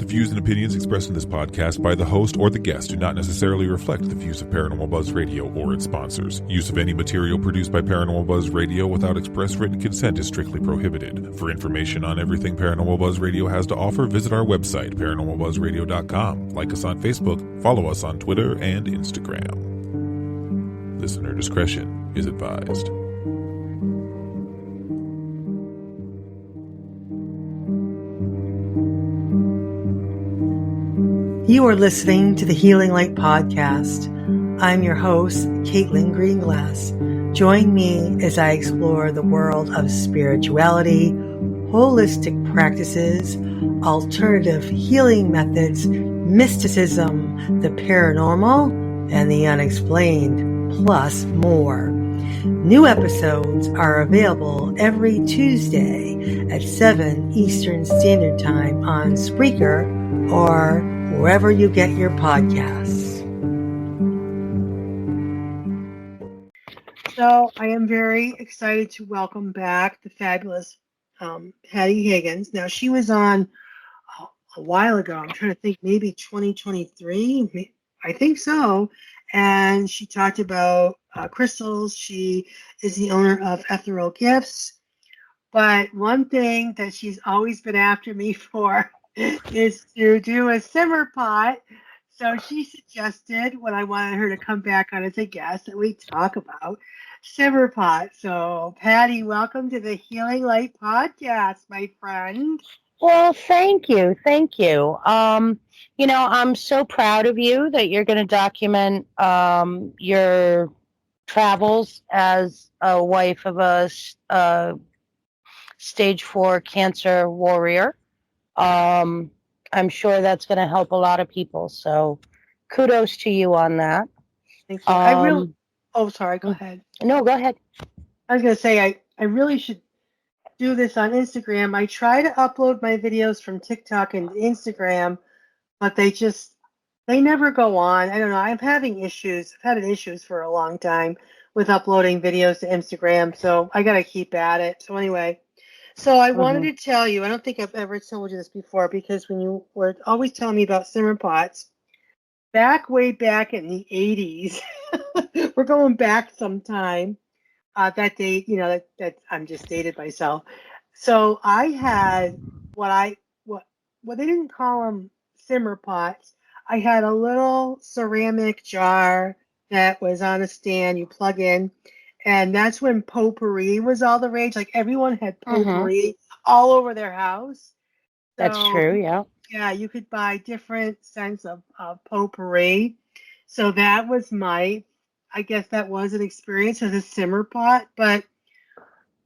The views and opinions expressed in this podcast by the host or the guest do not necessarily reflect the views of Paranormal Buzz Radio or its sponsors. Use of any material produced by Paranormal Buzz Radio without express written consent is strictly prohibited. For information on everything Paranormal Buzz Radio has to offer, visit our website, paranormalbuzzradio.com. Like us on Facebook, follow us on Twitter and Instagram. Listener discretion is advised. You are listening to the Healing Light Podcast. I'm your host, Caitlin Greenglass. Join me as I explore the world of spirituality, holistic practices, alternative healing methods, mysticism, the paranormal, and the unexplained, plus more. New episodes are available every Tuesday at 7 Eastern Standard Time on Spreaker or wherever you get your podcasts. So I am very excited to welcome back the fabulous Patty Higgins. Now, she was on a while ago. I'm trying to think, maybe 2023. I think so. And she talked about crystals. She is the owner of Ethereal Gifts. But one thing that she's always been after me for is to do a simmer pot. So she suggested, when I wanted her to come back on as a guest, that we talk about simmer pot. So Patty, welcome to the Healing Light Podcast, my friend. Well, thank you. Thank you. I'm so proud of you that you're going to document your travels as a wife of a stage 4 cancer warrior. I'm sure that's going to help a lot of people. So kudos to you on that. Thank you. Sorry, go ahead. No, go ahead. I was going to say, I really should do this on Instagram. I try to upload my videos from TikTok and Instagram, but they never go on. I don't know. I'm having issues. I've had issues for a long time with uploading videos to Instagram, so I got to keep at it. So anyway, I wanted to tell you, I don't think I've ever told you this before, because when you were always telling me about simmer pots, way back in the 80s, we're going back sometime, that date, that I'm just dated myself. So I had what they didn't call them simmer pots. I had a little ceramic jar that was on a stand you plug in. And that's when potpourri was all the rage. Like, everyone had potpourri all over their house. That's true, yeah. Yeah, you could buy different scents of potpourri. So that was I guess that was an experience with a simmer pot. But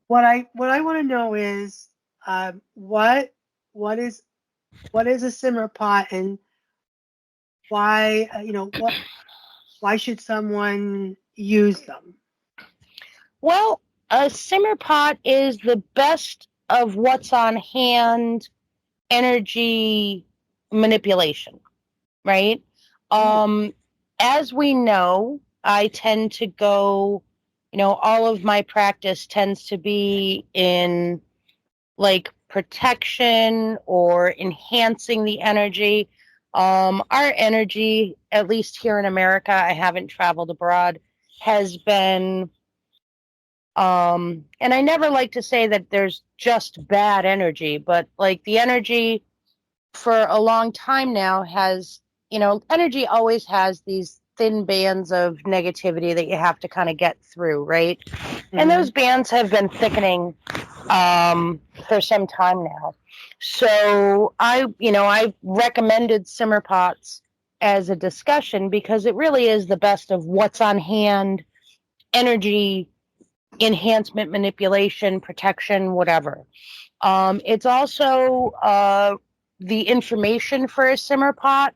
what I want to know is, what is a simmer pot, and why should someone use them? Well, a simmer pot is the best of what's on hand energy manipulation, right? As we know, I tend to go, all of my practice tends to be in like protection or enhancing the energy. Our energy, at least here in America, I haven't traveled abroad, has been and I never like to say that there's just bad energy, but like the energy for a long time now has, energy always has these thin bands of negativity that you have to kind of get through, right? Mm-hmm. And those bands have been thickening for some time now. So I recommended simmer pots as a discussion because it really is the best of what's on hand energy enhancement, manipulation, protection, whatever. It's also the information for a simmer pot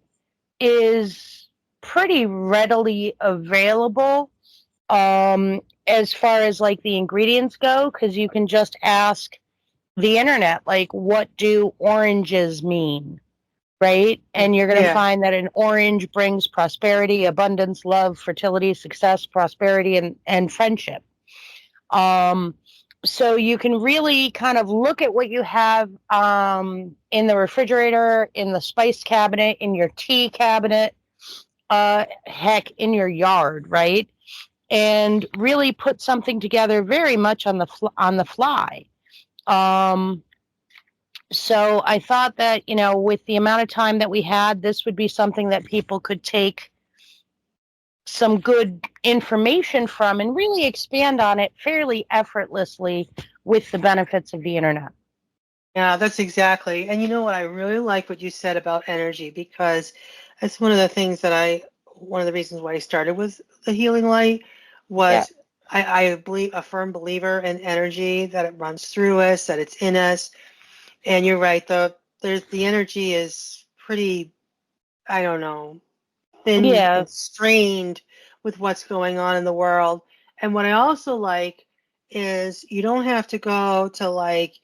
is pretty readily available as far as like the ingredients go, because you can just ask the internet, like, what do oranges mean, right? And you're going to find that an orange brings prosperity, abundance, love, fertility, success, prosperity, and friendship. So you can really kind of look at what you have in the refrigerator, in the spice cabinet, in your tea cabinet, heck, in your yard, right? And really put something together very much on the fly. So I thought that, with the amount of time that we had, this would be something that people could take some good information from and really expand on it fairly effortlessly with the benefits of the internet. Yeah, that's exactly. And you know what? I really like what you said about energy, because that's one of the things that one of the reasons why I started with the healing light Yeah. was I believe a firm believer in energy, that it runs through us, that it's in us. And you're right, the energy is pretty, I don't know, thin Yeah. and strained with what's going on in the world. And what I also like is you don't have to go to like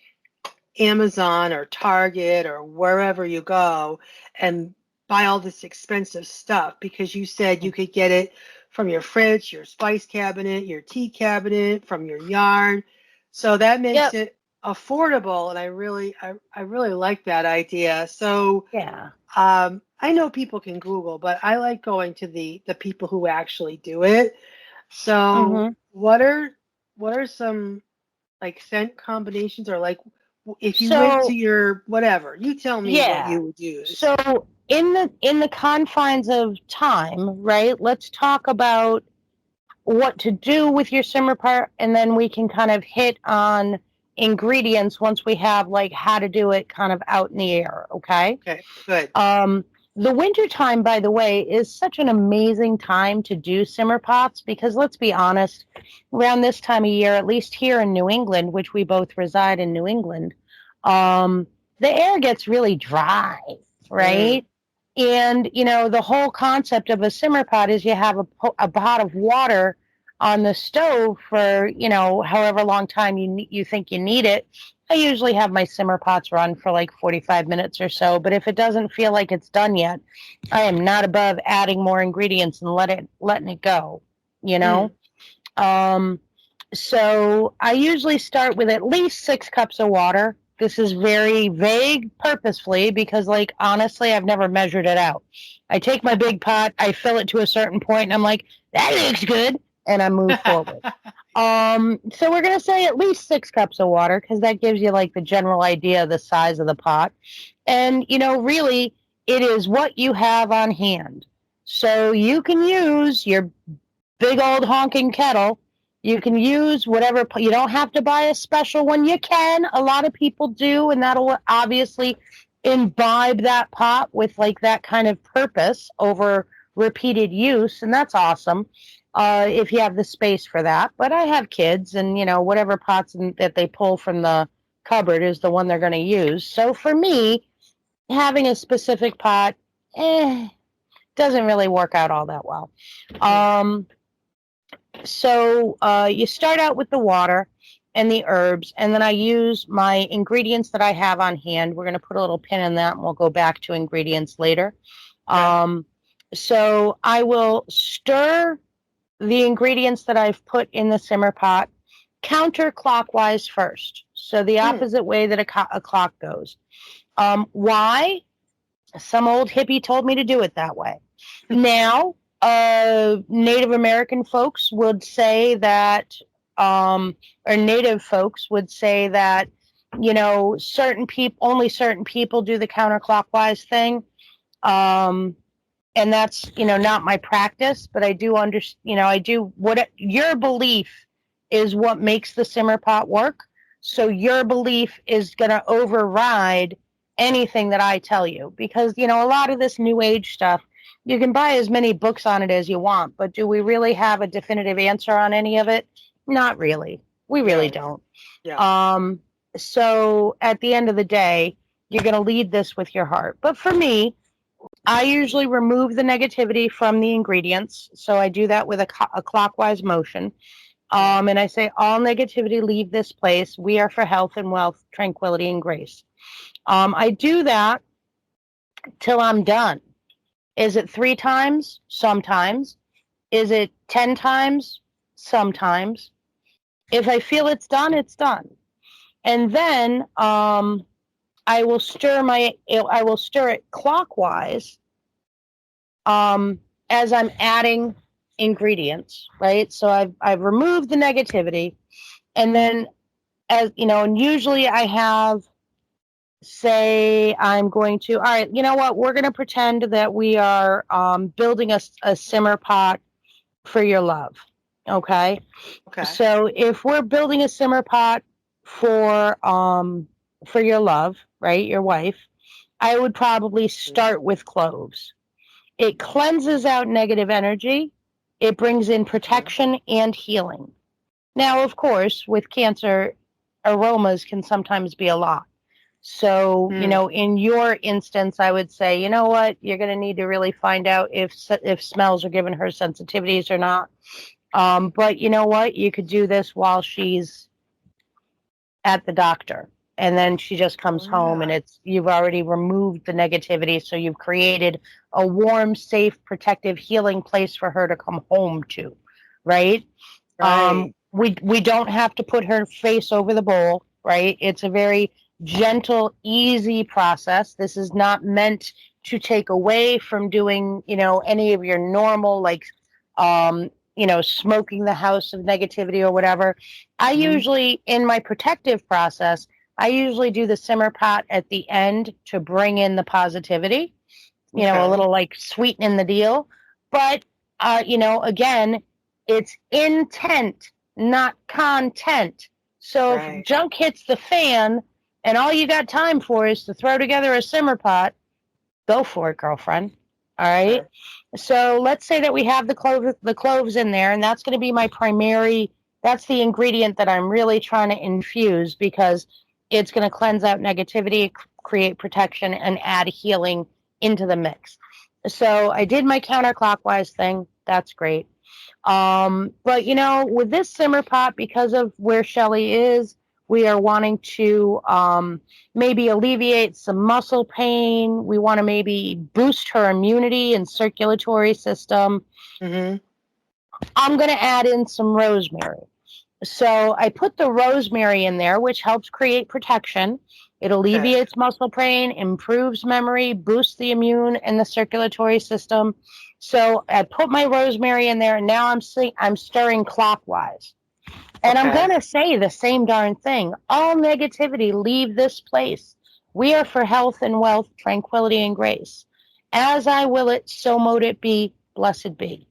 Amazon or Target or wherever you go and buy all this expensive stuff, because you said you could get it from your fridge, your spice cabinet, your tea cabinet, from your yard. So that makes Yep. it affordable, and I really like that idea. So Yeah. I know people can Google, but I like going to the people who actually do it. So Mm-hmm. what are some like scent combinations, or like if you went to So, your whatever, you tell me what yeah. you would use. So in the confines of time, right? Let's talk about what to do with your simmer part, and then we can kind of hit on ingredients once we have like how to do it kind of out in the air, okay? Okay, good. Um, the winter time, by the way, is such an amazing time to do simmer pots because let's be honest, around this time of year, at least here in New England, which we both reside in New England, um, the air gets really dry, Mm, right? And, the whole concept of a simmer pot is you have a pot of water on the stove for, however long time you think you need it. I usually have my simmer pots run for like 45 minutes or so, but if it doesn't feel like it's done yet, I am not above adding more ingredients and letting it go, you know? mm. Um, so I usually start with at least 6 cups of water. This is very vague purposefully because, like, honestly, I've never measured it out. I take my big pot, I fill it to a certain point, and I'm like, that looks good, and I move forward. So we're gonna say at least 6 cups of water because that gives you like the general idea of the size of the pot. And really, it is what you have on hand. So you can use your big old honking kettle. You can use whatever, you don't have to buy a special one. You can. A lot of people do, and that'll obviously imbibe that pot with like that kind of purpose over repeated use, and that's awesome if you have the space for that. But I have kids, and whatever pots that they pull from the cupboard is the one they're going to use. So for me, having a specific pot, doesn't really work out all that well. Mm, So you start out with the water and the herbs, and then I use my ingredients that I have on hand. We're going to put a little pin in that, and we'll go back to ingredients later. okay. So I will stir the ingredients that I've put in the simmer pot counterclockwise first, so the Mm. opposite way that a clock goes. Why? Some old hippie told me to do it that way. Now, Native American folks would say that, or Native folks would say that, only certain people do the counterclockwise thing. And that's, not my practice, but I do understand, I do what your belief is what makes the simmer pot work. So your belief is going to override anything that I tell you because, a lot of this new age stuff, you can buy as many books on it as you want, but do we really have a definitive answer on any of it? Not really. We really No. don't. Yeah. So at the end of the day, you're going to lead this with your heart. But for me, I usually remove the negativity from the ingredients. So I do that with a clockwise motion. Mm. And I say, all negativity leave this place. We are for health and wealth, tranquility and grace. I do that till I'm done. Is it 3 times? Sometimes. Is it 10 times? Sometimes. If I feel it's done, it's done. And then I will stir it clockwise as I'm adding ingredients, right? So I've removed the negativity, and then, as you know, and usually I have, say, I'm going to, all right, you know what? We're going to pretend that we are building a simmer pot for your love. Okay. Okay. So if we're building a simmer pot for your love, right, your wife, I would probably start with cloves. It cleanses out negative energy. It brings in protection and healing. Now, of course, with cancer, aromas can sometimes be a lot. So, you know, in your instance, I would say, you know what, you're going to need to really find out if smells are giving her sensitivities or not. But you know what, you could do this while she's at the doctor, and then she just comes home, and you've already removed the negativity, so you've created a warm, safe, protective, healing place for her to come home to, right? We don't have to put her face over the bowl, right? It's a very gentle, easy process. This is not meant to take away from doing, you know, any of your normal, like, you know, smoking the house of negativity or whatever. I usually, in my protective process, I usually do the simmer pot at the end to bring in the positivity, you know, a little like sweetening the deal. But, you know, again, it's intent, not content. So if junk hits the fan and all you got time for is to throw together a simmer pot, go for it, girlfriend. All right. So let's say that we have the cloves in there, and that's going to be my primary. That's the ingredient that I'm really trying to infuse, because it's going to cleanse out negativity, create protection, and add healing into the mix. So I did my counterclockwise thing. That's great. But you know, with this simmer pot, because of where Shelly is, we are wanting to maybe alleviate some muscle pain. We want to maybe boost her immunity and circulatory system. I'm going to add in some rosemary. So I put the rosemary in there, which helps create protection. It alleviates muscle pain, improves memory, boosts the immune and the circulatory system. So I put my rosemary in there, and now I'm stirring clockwise. And I'm going to say the same darn thing. All negativity, leave this place. We are for health and wealth, tranquility and grace. As I will it, so mote it be, blessed be.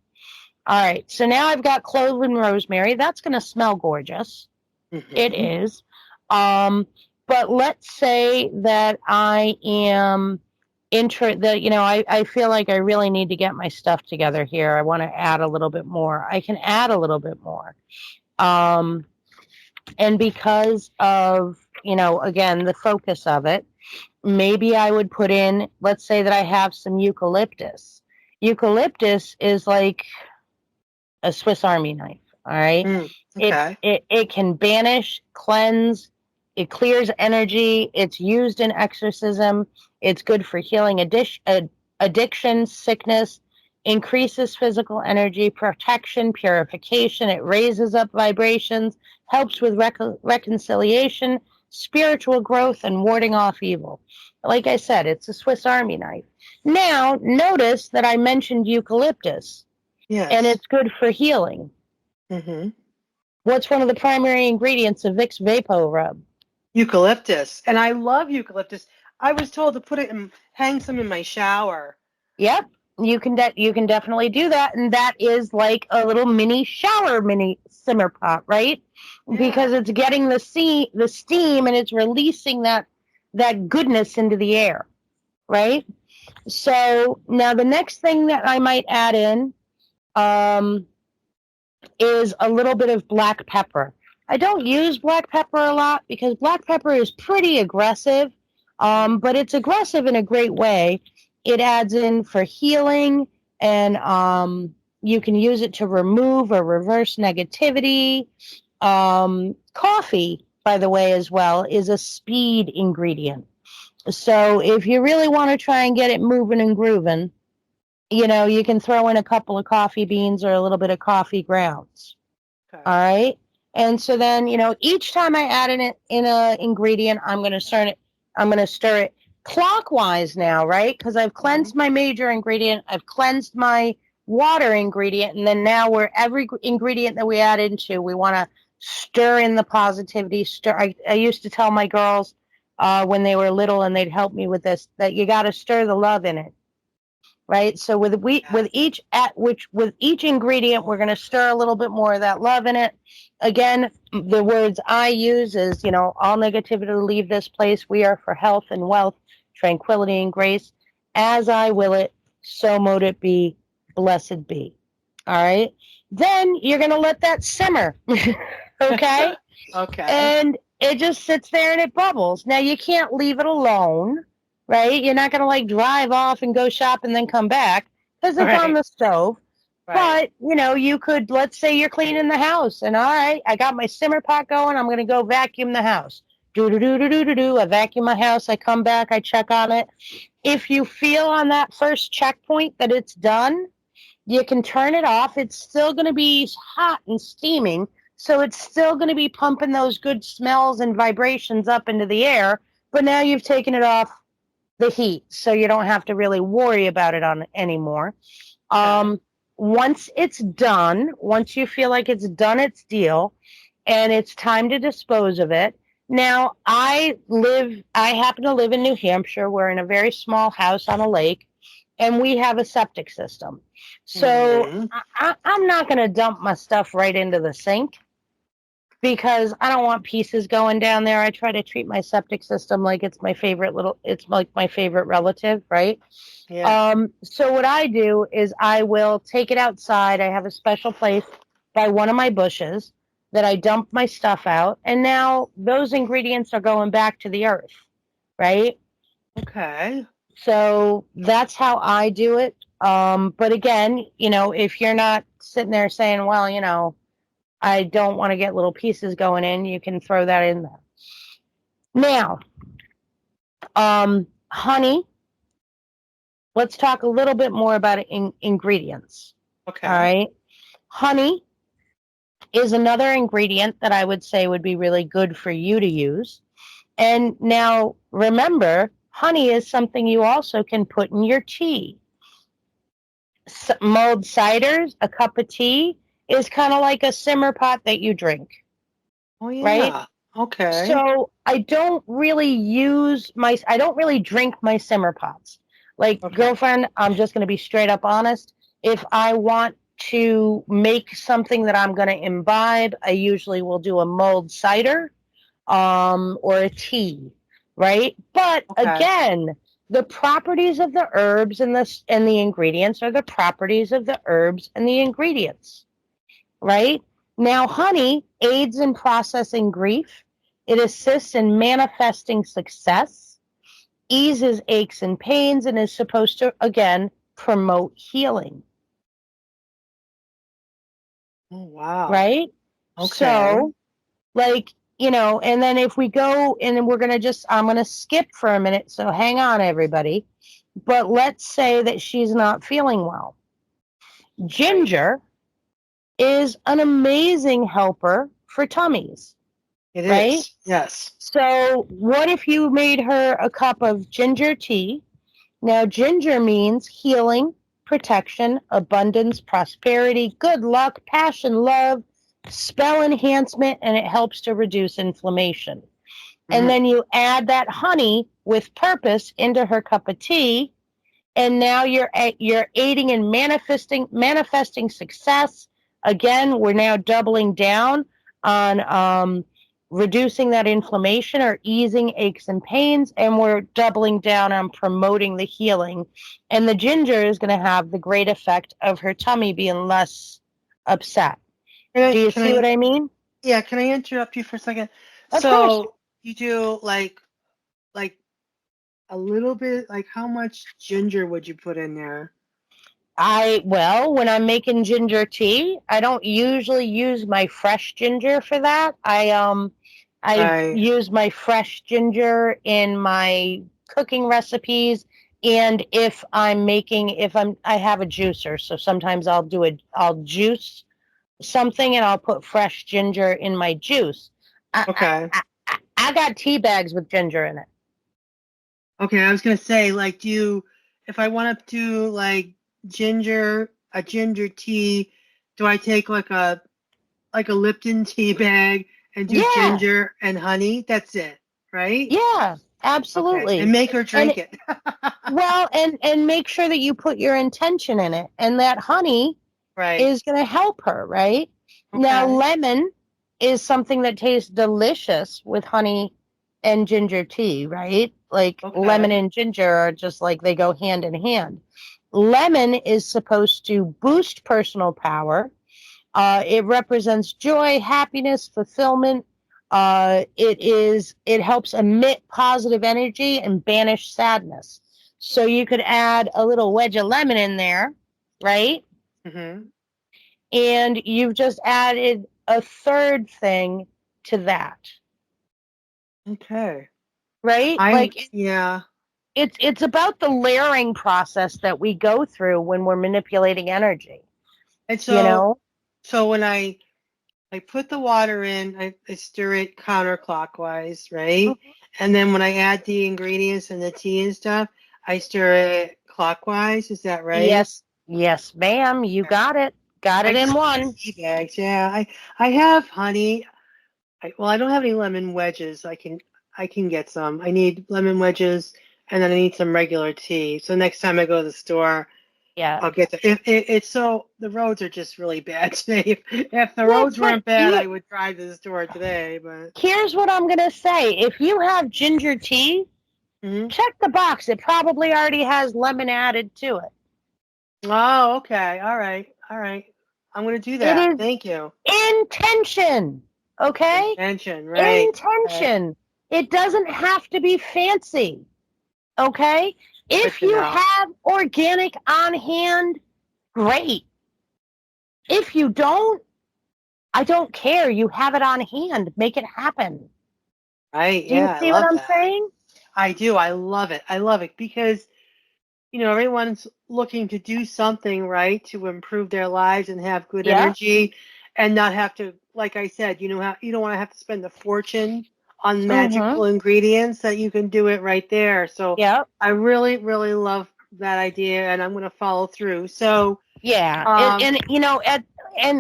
All right, so now I've got clove and rosemary. That's going to smell gorgeous. It is. But let's say that I am I feel like I really need to get my stuff together here. I want to add a little bit more. I can add a little bit more. And because of, you know, again, the focus of it, maybe I would put in, let's say that I have some eucalyptus. Eucalyptus is like a Swiss Army knife. All right. It can banish, cleanse, it clears energy. It's used in exorcism. It's good for healing addiction, sickness, increases physical energy, protection, purification. It raises up vibrations, helps with reconciliation, spiritual growth, and warding off evil. Like I said, it's a Swiss Army knife. Now, notice that I mentioned eucalyptus. Yes. And it's good for healing. What's one of the primary ingredients of Vicks Vapo Rub? Eucalyptus. And I love eucalyptus. I was told to put it and hang some in my shower. Yep. You can definitely do that, and that is like a little mini simmer pot, right? Yeah. Because it's getting the steam and it's releasing that goodness into the air, right? So now the next thing that I might add in is a little bit of black pepper. I don't use black pepper a lot because black pepper is pretty aggressive, but it's aggressive in a great way. It adds in for healing, and you can use it to remove or reverse negativity. Coffee, by the way, as well, is a speed ingredient. So if you really want to try and get it moving and grooving, you know, you can throw in a couple of coffee beans or a little bit of coffee grounds. All right. And so then, each time I add in a ingredient, I'm going to stir it clockwise now, right? Because I've cleansed my major ingredient, I've cleansed my water ingredient, and then now every ingredient that we add into, we want to stir in the positivity. I used to tell my girls when they were little and they'd help me with this, that you got to stir the love in it. Right. So with each ingredient, we're going to stir a little bit more of that love in it. Again, the words I use is, all negativity leave this place. We are for health and wealth, tranquility and grace. As I will it, so mote it be. Blessed be. All right. Then you're going to let that simmer. Okay. Okay. And it just sits there and it bubbles. Now you can't leave it alone. Right? You're not going to drive off and go shop and then come back because it's on the stove. Right. But, you could, let's say you're cleaning the house and all right, I got my simmer pot going. I'm going to go vacuum the house. I vacuum my house. I come back. I check on it. If you feel on that first checkpoint that it's done, you can turn it off. It's still going to be hot and steaming. So it's still going to be pumping those good smells and vibrations up into the air. But now you've taken it off the heat, so you don't have to really worry about it anymore. Once it's done, once you feel like it's done its deal, and it's time to dispose of it. Now, I happen to live in New Hampshire. We're in a very small house on a lake, and we have a septic system. So I'm not going to dump my stuff right into the sink, because I don't want pieces going down there. I try to treat my septic system like it's like my favorite relative, right? Yeah. So what I do is I will take it outside. I have a special place by one of my bushes that I dump my stuff out. And now those ingredients are going back to the earth, right? Okay. So that's how I do it. But again, if you're not sitting there saying, well, I don't want to get little pieces going in, you can throw that in there. Now, honey, let's talk a little bit more about ingredients. Okay. All right. Honey is another ingredient that I would say would be really good for you to use. And now, remember, honey is something you also can put in your tea. Mulled ciders, a cup of tea, is kind of like a simmer pot that you drink. Oh, yeah. Right? Okay. So I don't really drink my simmer pots. Girlfriend, I'm just going to be straight up honest. If I want to make something that I'm going to imbibe, I usually will do a mulled cider or a tea, right? But again, the properties of the herbs and the ingredients are the properties of the herbs and the ingredients, right? Now, honey aids in processing grief. It assists in manifesting success, eases aches and pains, and is supposed to, again, promote healing. Oh, wow. Right? Okay. So, and then if we go, and I'm going to skip for a minute, so hang on, everybody. But let's say that she's not feeling well. Ginger is an amazing helper for tummies. It right? is. Yes. So what if you made her a cup of ginger tea? Now, ginger means healing, protection, abundance, prosperity, good luck, passion, love, spell enhancement, and it helps to reduce inflammation. And then you add that honey with purpose into her cup of tea, and now you're aiding in manifesting success. Again, we're now doubling down on reducing that inflammation or easing aches and pains, and we're doubling down on promoting the healing. And the ginger is going to have the great effect of her tummy being less upset. Do you see what I mean? Yeah, can I interrupt you for a second? Of course. You do like a little bit, like how much ginger would you put in there? When I'm making ginger tea, I don't usually use my fresh ginger for that. I use my fresh ginger in my cooking recipes, and if I have a juicer, so sometimes I'll juice something and I'll put fresh ginger in my juice. Okay. I got tea bags with ginger in it. Okay, I was gonna say, like, if I want to do like a ginger tea, do I take like a Lipton tea bag and do Yeah. ginger and honey? That's it, right? Yeah, Okay. absolutely. And make her drink it. Well, and make sure that you put your intention in it, and that honey Right. is going to help her, right? Okay. Now, lemon is something that tastes delicious with honey and ginger tea, right? Like Okay. lemon and ginger are just like they go hand in hand. Lemon is supposed to boost personal power. It represents joy, happiness, fulfillment. It helps emit positive energy and banish sadness. So you could add a little wedge of lemon in there, right? Mm-hmm. And you've just added a third thing to that. Okay. Right? Yeah. It's about the layering process that we go through when we're manipulating energy. And so when I put the water in, I stir it counterclockwise, right? Mm-hmm. And then when I add the ingredients and the tea and stuff, I stir it clockwise. Is that right? Yes, ma'am. You got it. Got it in one. Tea bags, yeah. I have honey. I don't have any lemon wedges. I can get some. I need lemon wedges, and then I need some regular tea. So next time I go to the store, Yeah. I'll get it's so the roads are just really bad today. If the roads weren't bad, I would drive to the store today. But here's what I'm gonna say: if you have ginger tea, check the box. It probably already has lemon added to it. Oh, okay. All right. I'm gonna do that. Thank you. Intention. Okay? Intention, right. Intention. Right. It doesn't have to be fancy. Okay? If you have organic on hand, great. If you don't, I don't care. You have it on hand. Make it happen. Right. Do you see what I'm saying? I do. I love it. Because, everyone's looking to do something, right, to improve their lives and have good energy and not have to, like I said, you don't want to have to spend a fortune on magical ingredients, that you can do it right there. So I really, really love that idea, and I'm going to follow through. So and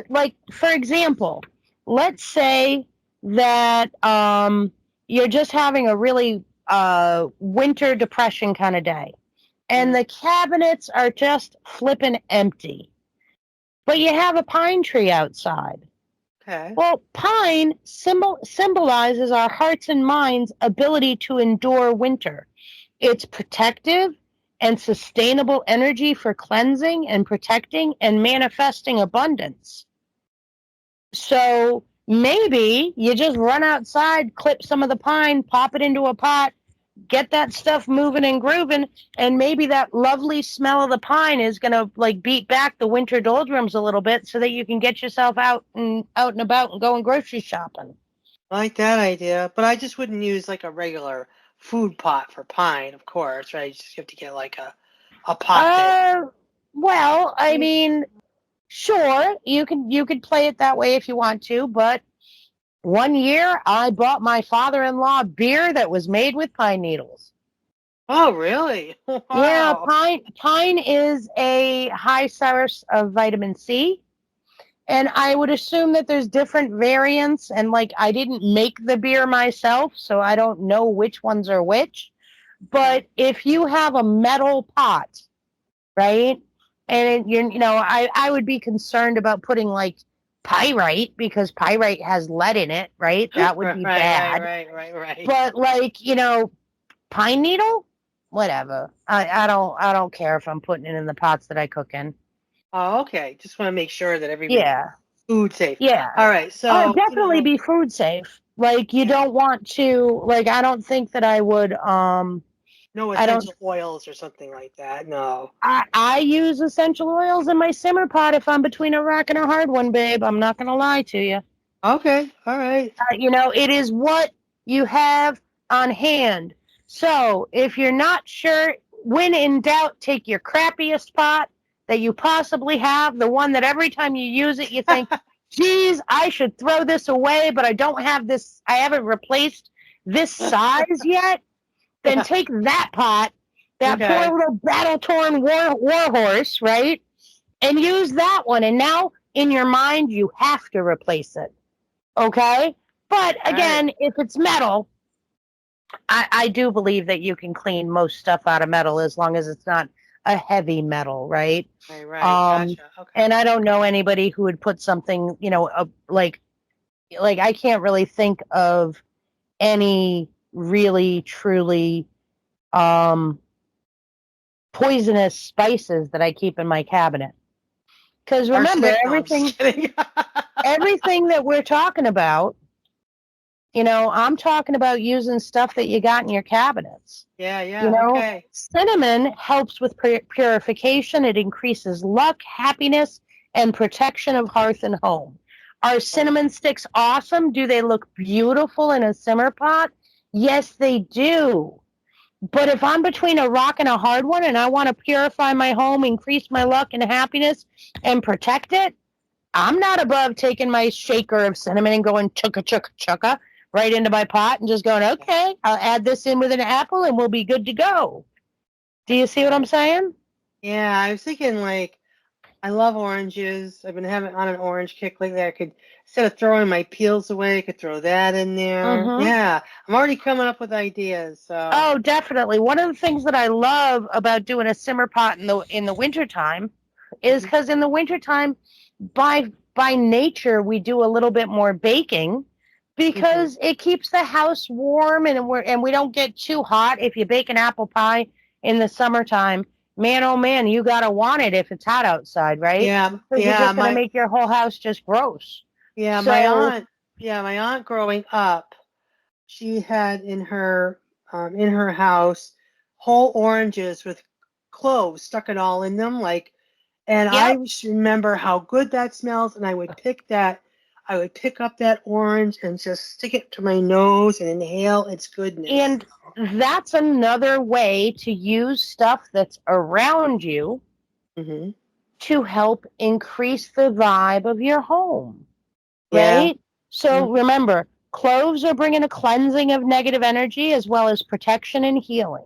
like, for example, let's say that you're just having a really winter depression kind of day, and the cabinets are just flipping empty, but you have a pine tree outside. Okay. Well, pine symbolizes our hearts and minds' ability to endure winter. It's protective and sustainable energy for cleansing and protecting and manifesting abundance. So maybe you just run outside, clip some of the pine, pop it into a pot, get that stuff moving and grooving, and maybe that lovely smell of the pine is going to like beat back the winter doldrums a little bit, so that you can get yourself out and about and going grocery shopping. I like that idea, but I just wouldn't use like a regular food pot for pine, of course, right? You just have to get like a pot. Well, I mean, sure, you could play it that way if you want to, but one year I bought my father-in-law beer that was made with pine needles. Oh, really? Wow. Yeah, pine is a high source of vitamin C. And I would assume that there's different variants, and like I didn't make the beer myself, so I don't know which ones are which. But if you have a metal pot, right, and I would be concerned about putting like pyrite, because pyrite has lead in it, right? That would be bad. Right. But like, pine needle, whatever. I don't care if I'm putting it in the pots that I cook in. Oh, okay. Just want to make sure that everybody's food safe. Yeah. All right. So definitely be food safe. Like you don't want to. Like I don't think that I would. No essential oils or something like that. No. I use essential oils in my simmer pot if I'm between a rock and a hard one, babe. I'm not gonna lie to you. Okay. All right. It is what you have on hand. So if you're not sure, when in doubt, take your crappiest pot that you possibly have, the one that every time you use it, you think, geez, I should throw this away, but I don't have this, I haven't replaced this size yet, then Yeah. take that pot, that poor Okay. little battle-torn war horse, right? And use that one. And now in your mind, you have to replace it. Okay? But All right. again, if it's metal, I do believe that you can clean most stuff out of metal as long as it's not a heavy metal, right? Right. Gotcha. Okay. And I don't know anybody who would put something, like I can't really think of any really truly poisonous spices that I keep in my cabinet. Because remember, Arsenic? No, I'm just kidding. everything that we're talking about, I'm talking about using stuff that you got in your cabinets. Yeah. Okay. Cinnamon helps with purification. It increases luck, happiness, and protection of hearth and home. Are cinnamon sticks awesome? Do they look beautiful in a simmer pot? Yes, they do. But if I'm between a rock and a hard one and I want to purify my home, increase my luck and happiness, and protect it, I'm not above taking my shaker of cinnamon and going chugga chugga chugga right into my pot and just going, okay, I'll add this in with an apple and we'll be good to go. Do you see what I'm saying? Yeah, I was thinking like I love oranges. I've been having on an orange kick lately. I could instead of throwing my peels away, I could throw that in there. Mm-hmm. Yeah, I'm already coming up with ideas. So. Oh, definitely. One of the things that I love about doing a simmer pot in the wintertime is because in the wintertime, by nature, we do a little bit more baking because it keeps the house warm and we don't get too hot. If you bake an apple pie in the summertime, man, oh man, you gotta want it if it's hot outside, right? Yeah, Because you're just gonna make your whole house just gross. yeah, So, my aunt growing up, she had in her house whole oranges with cloves stuck it all in them, like, and I yep. just remember how good that smells, and I would pick up that orange and just stick it to my nose and inhale its goodness. And that's another way to use stuff that's around you to help increase the vibe of your home, right? Yeah. So remember, cloves are bringing a cleansing of negative energy as well as protection and healing.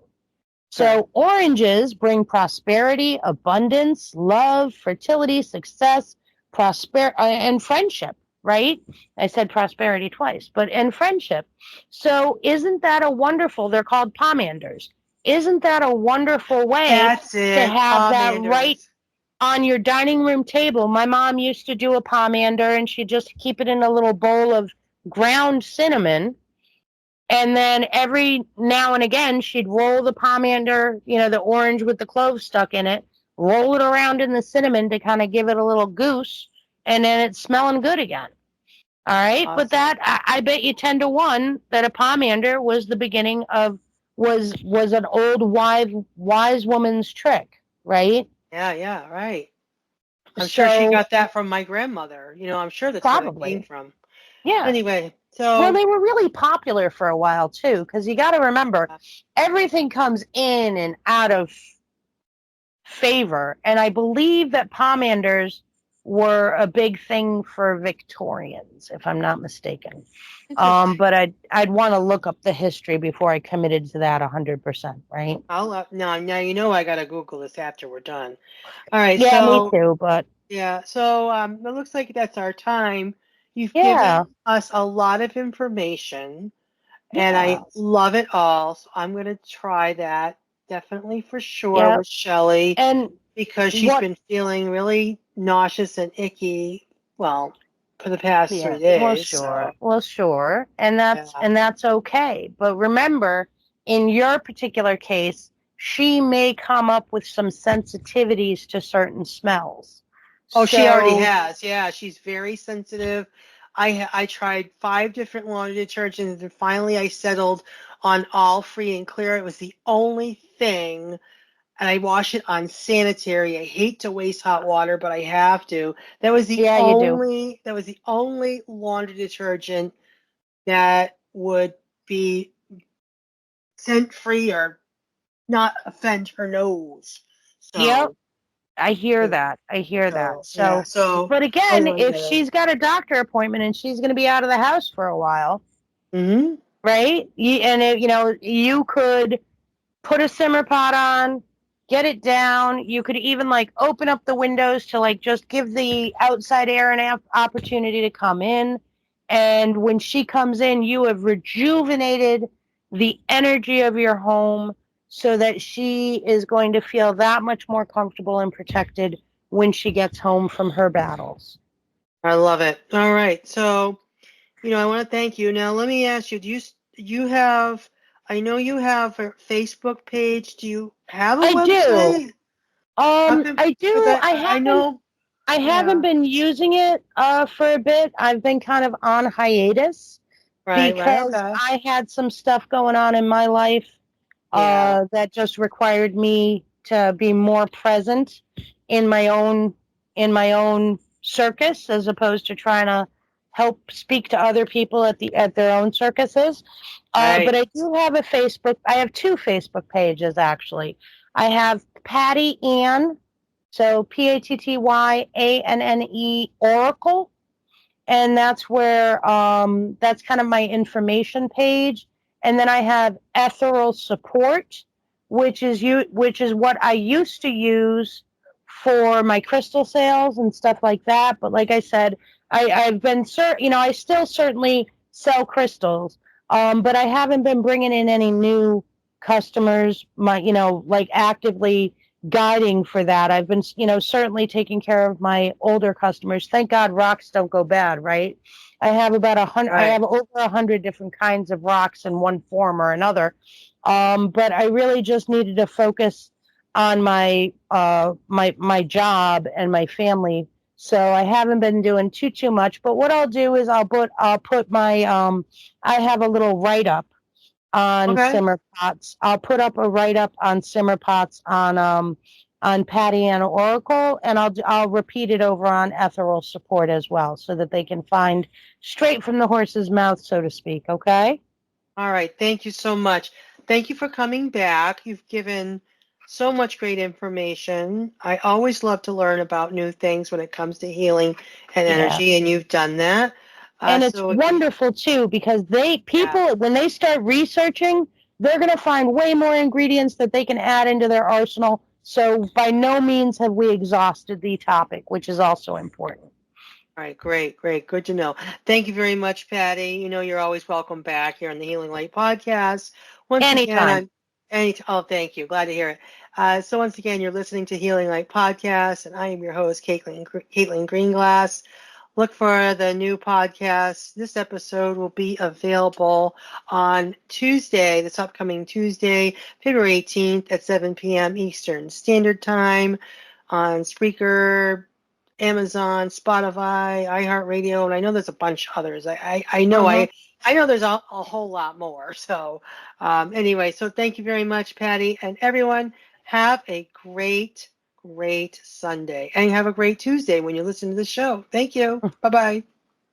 So oranges bring prosperity, abundance, love, fertility, success, and friendship, right? I said prosperity twice, and friendship. So isn't that a wonderful, they're called pomanders. Isn't that a wonderful way That's to it. have that Pomanders. right on your dining room table? My mom used to do a pomander and she'd just keep it in a little bowl of ground cinnamon. And then every now and again, she'd roll the pomander, the orange with the cloves stuck in it, roll it around in the cinnamon to kind of give it a little goose, and then it's smelling good again. All right. Awesome. But that, I bet you 10 to 1 that a pomander was the beginning of, was an old wise woman's trick, right? Yeah, right. I'm sure she got that from my grandmother. I'm sure that's where it came from. Yeah. Anyway, well, they were really popular for a while too, because you got to remember, everything comes in and out of favor, and I believe that pomanders were a big thing for Victorians, if I'm not mistaken. But I'd want to look up the history before I committed to that 100%, right? Now you know I gotta Google this after we're done. All right. Yeah, me too. But yeah, so it looks like that's our time. You've given us a lot of information, and I love it all. So I'm gonna try that definitely for sure with Shelly, and because she's been feeling really nauseous and icky. Well, for the past 3 days. Well, sure. And that's okay. But remember, in your particular case, she may come up with some sensitivities to certain smells. Oh, she already has. Yeah, she's very sensitive. I tried 5 different laundry detergents, and finally I settled on All Free and Clear. It was the only thing, and I wash it on sanitary. I hate to waste hot water, but I have to. That was the only laundry detergent that would be scent free or not offend her nose. So. Yep. I hear that. I hear that. So yeah, so but again, totally if get it. she's got a doctor appointment and she's going to be out of the house for a while, Mm-hmm. right? You could put a simmer pot on, get it down. You could even like open up the windows to like just give the outside air an opportunity to come in. And when she comes in, you have rejuvenated the energy of your home so that she is going to feel that much more comfortable and protected when she gets home from her battles. I love it. All right. So, I want to thank you. Now, let me ask you, you have, I know you have a Facebook page. Do you have a I do. website? How come? I Because do. I know, I haven't yeah. been using it for a bit. I've been kind of on hiatus Right, because okay. I had some stuff going on in my life Yeah. that just required me to be more present in my own circus as opposed to trying to help speak to other people at their own circuses. But Right. I do have a Facebook. I have two Facebook pages actually. I have Patty Ann, so PATTYANNE Oracle, and that's where that's kind of my information page. And then I have Ethereal Support, which is what I used to use for my crystal sales and stuff like that. But like I said, I've been I still certainly sell crystals, but I haven't been bringing in any new customers. Like actively guiding for that. I've been, certainly taking care of my older customers. Thank God rocks don't go bad, right? I have about 100. I Right. have over 100 different kinds of rocks in one form or another. But I really just needed to focus on my job and my family. So I haven't been doing too much. But what I'll do is I'll put my I have a little write up on Okay. simmer pots. I'll put up a write up on simmer pots on Patty Ann Oracle, and I'll repeat it over on Ethereal Support as well, so that they can find straight from the horse's mouth, so to speak. Okay. All right. Thank you so much. Thank you for coming back. You've given so much great information. I always love to learn about new things when it comes to healing and Yeah. energy, and you've done that. And it's So again, wonderful too because yeah. people when they start researching, they're going to find way more ingredients that they can add into their arsenal. So by no means have we exhausted the topic, which is also important. All right, great, great. Good to know. Thank you very much, Patty. You're always welcome back here on the Healing Light podcast. Once again, Anytime. oh, thank you. Glad to hear it. So once again, you're listening to Healing Light podcast, and I am your host, Caitlin Greenglass. Look for the new podcast. This episode will be available on Tuesday, this upcoming Tuesday, February 18th at 7 p.m. Eastern Standard Time on Spreaker, Amazon, Spotify, iHeartRadio, and I know there's a bunch of others. I know Mhm. I know there's a whole lot more. So anyway, so thank you very much, Patty, and everyone. Have a great Sunday, and have a great Tuesday when you listen to the show. Thank you. Bye bye.